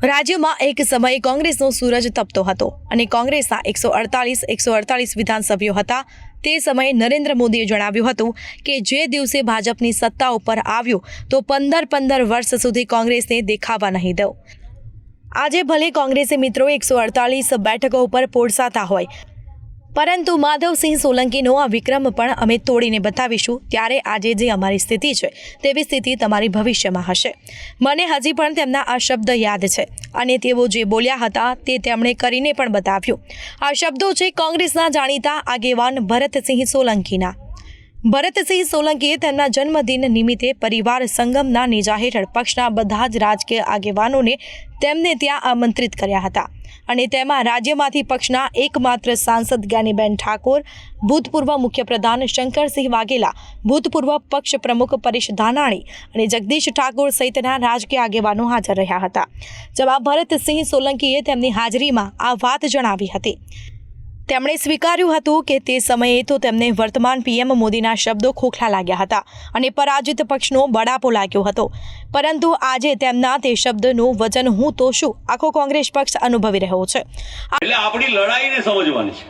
રાજ્યમાં એક સમયે કોંગ્રેસનો સૂરજ તપતો હતો અને કોંગ્રેસના 148 વિધાનસભ્યો હતા। તે સમયે નરેન્દ્ર મોદીએ જણાવ્યું હતું કે જે દિવસે ભાજપની સત્તા ઉપર આવ્યો તો 15 વર્ષ સુધી કોંગ્રેસને દેખાવા નહીં દઉં। આજે ભલે કોંગ્રેસે મિત્રો 148 બેઠકો ઉપર પોડસાતા હોય, પરંતુ માધવસિંહ સોલંકીનો આ વિક્રમ પણ અમે તોડીને બતાવીશું। ત્યારે આજે જે અમારી સ્થિતિ છે તેવી સ્થિતિ તમારી ભવિષ્યમાં હશે। મને હજી પણ તેમના આ શબ્દ યાદ છે અને તેઓ જે બોલ્યા હતા તે તેમણે કરીને પણ બતાવ્યું। આ શબ્દો છે કોંગ્રેસના જાણીતા આગેવાન ભરતસિંહ સોલંકીના। ભરતસિંહ સોલંકીએ તેમના જન્મદિન નિમિત્તે પરિવાર સંગમના નેજા હેઠળ પક્ષના બધા જ રાજકીય આગેવાનોને તેમને ત્યાં આમંત્રિત કર્યા હતા અને તેમાં રાજ્યમાંથી પક્ષના એકમાત્ર સાંસદ જ્ઞાનીબેન ઠાકોર, ભૂતપૂર્વ મુખ્યપ્રધાન શંકરસિંહ વાઘેલા, ભૂતપૂર્વ પક્ષ પ્રમુખ પરેશ ધાનાણી અને જગદીશ ઠાકોર સહિતના રાજકીય આગેવાનો હાજર રહ્યા હતા। જેમાં ભરતસિંહ સોલંકીએ તેમની હાજરીમાં આ વાત જણાવી હતી। તેમણે સ્વીકાર્યું હતું કે તે સમયે તો તેમને વર્તમાન પીએમ મોદીના શબ્દો ખોખલા લાગ્યા હતા અને પરાજિત પક્ષનો બળાપો લાગ્યો હતો, પરંતુ આજે તેમના તે શબ્દનું વજન હું તો શું આખો કોંગ્રેસ પક્ષ અનુભવી રહ્યો છે। એટલે આપણી લડાઈને સમજવાની છે।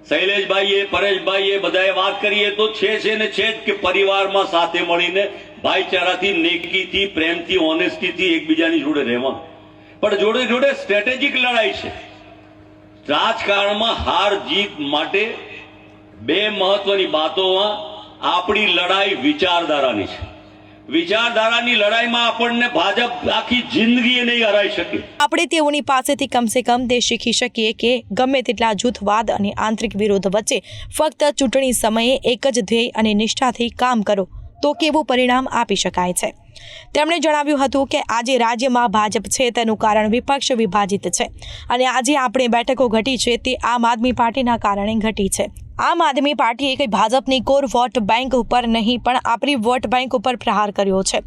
શૈલેષભાઈએ, પરેશભાઈએ બધાએ વાત કરીએ તો છે ને છે જ કે પરિવારમાં સાથે મળીને ભાઈચારાથી, નેકીથી, પ્રેમથી, ઓનેસ્ટીથી એકબીજાની જોડે રહેવાનું, પણ જોડે જોડે સ્ટ્રેટેજિક લડાઈ છે। રાજકારણમાં હાર જીત માટે બે મહત્વની બાતોમાં આપણી લડાઈ વિચારધારાની છે। વિચારધારાની લડાઈમાં આપણને ભાજપ આખી જિંદગી નહીં હરાઈ શકે। આપણે તેઓની પાસેથી કમસે કમ તે શીખી શકીએ કે ગમે તેટલા જૂથવાદ અને આંતરિક વિરોધ વચ્ચે ફક્ત ચૂંટણી સમયે એક જ ધ્યેય અને નિષ્ઠાથી કામ કરો તો કેવું પરિણામ આપી શકાય છે। તેમણે જણાવ્યું હતું કે આજે રાજ્યમાં ભાજપ છે તેનું કારણ વિપક્ષ વિભાજિત છે અને આજે આપણે બેઠકો ઘટી છે તે આમ આદમી પાર્ટીના કારણે ઘટી છે। આમ આદમી પાર્ટીએ કંઈ ભાજપની કોર વોટ બેંક ઉપર નહીં પણ આપણી વોટ બેંક ઉપર પ્રહાર કર્યો છે।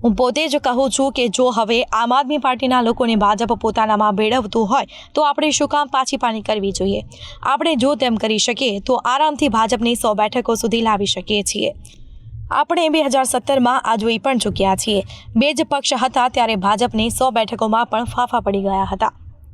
હું પોતે જ કહું છું કે જો હવે આમ આદમી પાર્ટીના લોકોને ભાજપ પોતાનામાં ભેળવતું હોય તો આપણે શું કામ પાછી પાની કરવી જોઈએ। આપણે જો તેમ કરી શકીએ તો આરામથી ભાજપની 100 બેઠકો સુધી લાવી શકીએ છીએ। આપણે 2017માં આ જોઈ પણ ચૂક્યા છીએ। બે જ પક્ષ હતા ત્યારે ભાજપની 100 બેઠકોમાં પણ ફાંફા પડી ગયા હતા।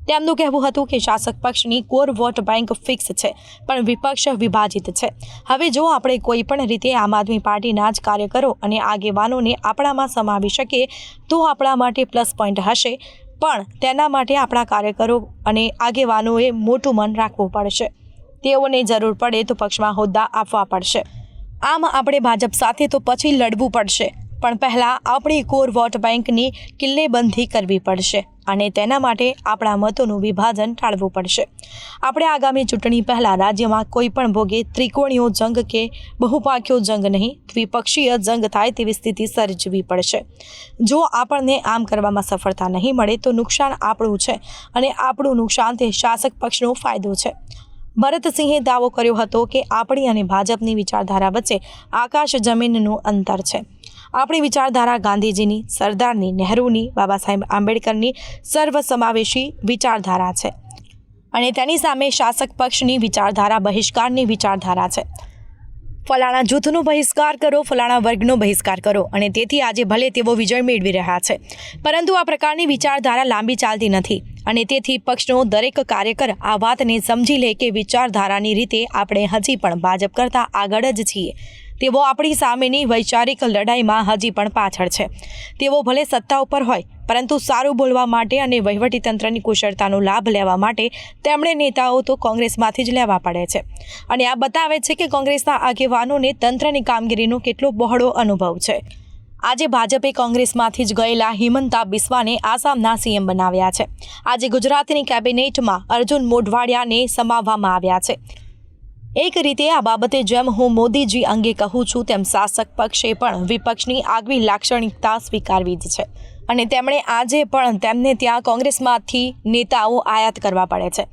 તેમનું કહેવું હતું કે શાસક પક્ષની કોર વોટ બેંક ફિક્સ છે પણ વિપક્ષ વિભાજિત છે। હવે જો આપણે કોઈ પણ રીતે આમ આદમી પાર્ટીના જ કાર્યકરો અને આગેવાનોને આપણામાં સમાવી શકીએ તો આપણા માટે પ્લસ પોઈન્ટ હશે, પણ તેના માટે આપણા કાર્યકરો અને આગેવાનોએ મોટું મન રાખવું પડશે। તેઓને જરૂર પડે તો પક્ષમાં હોદ્દા આપવા પડશે। આમ આપણે ભાજપ સાથે તો પછી લડવું પડશે, પણ પહેલાં આપણી કોર વોટ બેંકની કિલ્લેબંધી કરવી પડશે અને તેના માટે આપણા મતોનું વિભાજન ટાળવું પડશે। આપણે આગામી ચૂંટણી પહેલાં રાજ્યમાં કોઈ પણ ભોગે ત્રિકોણીયો જંગ કે બહુપાંખીયો જંગ નહીં, દ્વિપક્ષીય જંગ થાય તેવી સ્થિતિ સર્જવી પડશે। જો આપણને આમ કરવામાં સફળતા નહીં મળે તો નુકસાન આપણું છે અને આપણું નુકસાન તે શાસક પક્ષનો ફાયદો છે। ભરતસિંહે દાવો કર્યો હતો કે આપણી અને ભાજપની વિચારધારા વચ્ચે આકાશ જમીનનું અંતર છે। આપણી વિચારધારા ગાંધીજીની, સરદારની, નહેરુની, બાબા સાહેબ આંબેડકરની સર્વસમાવેશી વિચારધારા છે અને તેની સામે શાસક પક્ષની વિચારધારા બહિષ્કારની વિચારધારા છે। ફલાણા જૂથનો બહિષ્કાર કરો, ફલાણા વર્ગનો બહિષ્કાર કરો અને તેથી આજે ભલે તેઓ વિજય મેળવી રહ્યા છે, પરંતુ આ પ્રકારની વિચારધારા લાંબી ચાલતી નથી અને તેથી પક્ષનો દરેક કાર્યકર આ વાતને સમજી લે કે વિચારધારાની રીતે આપણે હજી પણ ભાજપ કરતાં આગળ જ છીએ। તેઓ આપણી સામેની વૈચારિક લડાઈમાં હજી પણ પાછળ છે। તેઓ ભલે સત્તા ઉપર હોય, પરંતુ સારું બોલવા માટે અને વહીવટીતંત્રની કુશળતાનો લાભ લેવા માટે તેમણે નેતાઓ તો કોંગ્રેસમાંથી જ લેવા પડે છે અને આ બતાવે છે કે કોંગ્રેસના આગેવાનોને તંત્રની કામગીરીનો કેટલો બહોળો અનુભવ છે। આજે ભાજપે કોંગ્રેસમાંથી જ ગયેલા હિમંતા બિસ્વાને આસામના સીએમ બનાવ્યા છે। આજે ગુજરાતની કેબિનેટમાં અર્જુન મોઢવાડિયાને સમાવવામાં આવ્યા છે। એક રીતે આ બાબતે જેમ હું મોદીજી અંગે કહું છું તેમ શાસક પક્ષે પણ વિપક્ષની આગવી લાક્ષણિકતા સ્વીકારવી જ છે અને તેમણે આજે પણ તેમને ત્યાં કોંગ્રેસમાંથી નેતાઓ આયાત કરવા પડે છે।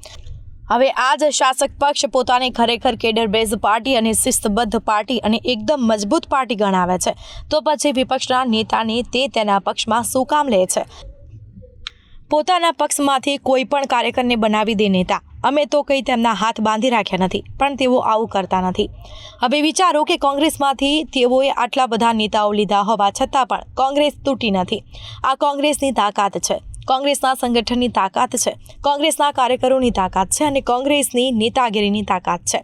હવે આ જ શાસક પક્ષ પોતાને ખરેખર કેડર બેઝ પાર્ટી અને શિસ્તબદ્ધ પાર્ટી અને એકદમ મજબૂત પાર્ટી ગણાવે છે તો પછી વિપક્ષના નેતાને તે તેના પક્ષમાં શું કામ લે છે? પોતાના પક્ષમાંથી કોઈ પણ કાર્યકરને બનાવી દે નેતા। અમે તો કંઈ તેમના હાથ બાંધી રાખ્યા નથી, પણ તેઓ આવું કરતા નથી। હવે વિચારો કે કોંગ્રેસમાંથી તેઓએ આટલા બધા નેતાઓ લીધા હોવા છતાં પણ કોંગ્રેસ તૂટી નથી। આ કોંગ્રેસની તાકાત છે। કોંગ્રેસના સંગઠનની તાકાત છે, કોંગ્રેસના કાર્યકરોની તાકાત છે અને કોંગ્રેસની નેતાગીરીની તાકાત છે.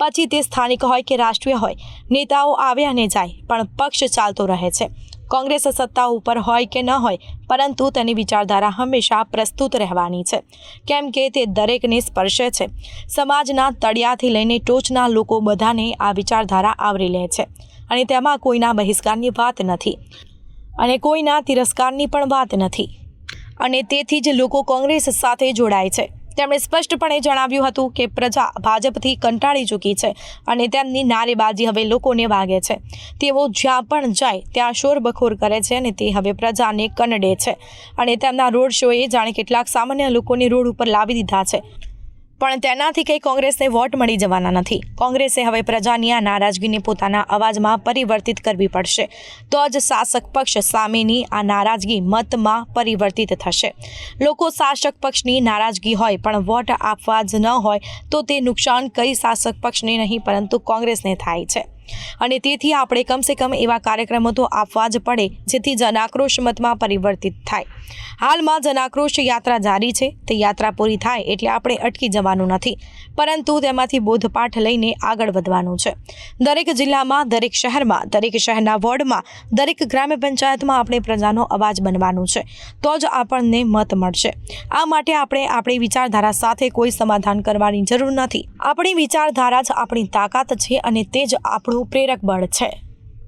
પછી તે સ્થાનિક હોય કે રાષ્ટ્રીય હોય, નેતાઓ આવે અને જાય, પણ પક્ષ ચાલતો રહે છે. કોંગ્રેસ સત્તા ઉપર હોય કે ન હોય, પરંતુ તેની વિચારધારા હંમેશા પ્રસ્તુત રહેવાની છે, કેમ કે તે દરેકને સ્પર્શે છે. સમાજના તળિયાથી લઈને ટોચના લોકો બધાને આ વિચારધારા આવરી લે છે અને તેમાં કોઈના બહિષ્કારની વાત નથી અને કોઈના તિરસ્કારની પણ વાત નથી અને તેથી જ લોકો કોંગ્રેસ સાથે જોડાય છે. તેમણે સ્પષ્ટપણે જણાવ્યું હતું કે પ્રજા ભાજપથી કંટાળી ચૂકી છે અને તેમની નારેબાજી હવે લોકોને વાગે છે. તેઓ જ્યાં પણ જાય ત્યાં શોરબખોર કરે છે અને તે હવે પ્રજાને કનડે છે અને તેમના રોડ શોએ જાણે કેટલાક સામાન્ય લોકોને રોડ ઉપર લાવી દીધા છે. પણ તેનાથી કંઈ કોંગ્રેસને વોટ મળી જવાના નથી. કોંગ્રેસે હવે પ્રજાની આ નારાજગીને પોતાના અવાજમાં પરિવર્તિત કરવી પડશે. તો જ શાસક પક્ષ સામેની આ નારાજગી મતમાં પરિવર્તિત થશે. લોકો શાસક પક્ષની નારાજગી હોય પણ વોટ આપવા જ ન હોય તો તે નુકસાન કઈ શાસક પક્ષને નહીં પરંતુ કોંગ્રેસને થાય છે. અને તેથી આપણે કમસે કમ એવા કાર્યક્રમો તો આપવા જ પડે જેથી જનાક્રોશ મતમાં પરિવર્તિત થાય. હાલમાં જનાક્રોશ યાત્રા જારી છે. તે યાત્રા પૂરી થાય એટલે આપણે અટકી જવાનું નથી, પરંતુ તેમાંથી બોધપાઠ લઈને આગળ વધવાનું છે. દરેક જિલ્લામાં, દરેક શહેરમાં, દરેક શહેરના વોર્ડમાં, દરેક ગ્રામ્ય પંચાયતમાં આપણે પ્રજાનો અવાજ બનવાનું છે. તો જ આપણને મત મળશે. આ માટે આપણે આપણી વિચારધારા સાથે કોઈ સમાધાન કરવાની જરૂર નથી. આપણી વિચારધારા જ આપણી તાકાત છે અને તે જ આપણું પ્રેરક બળ છે.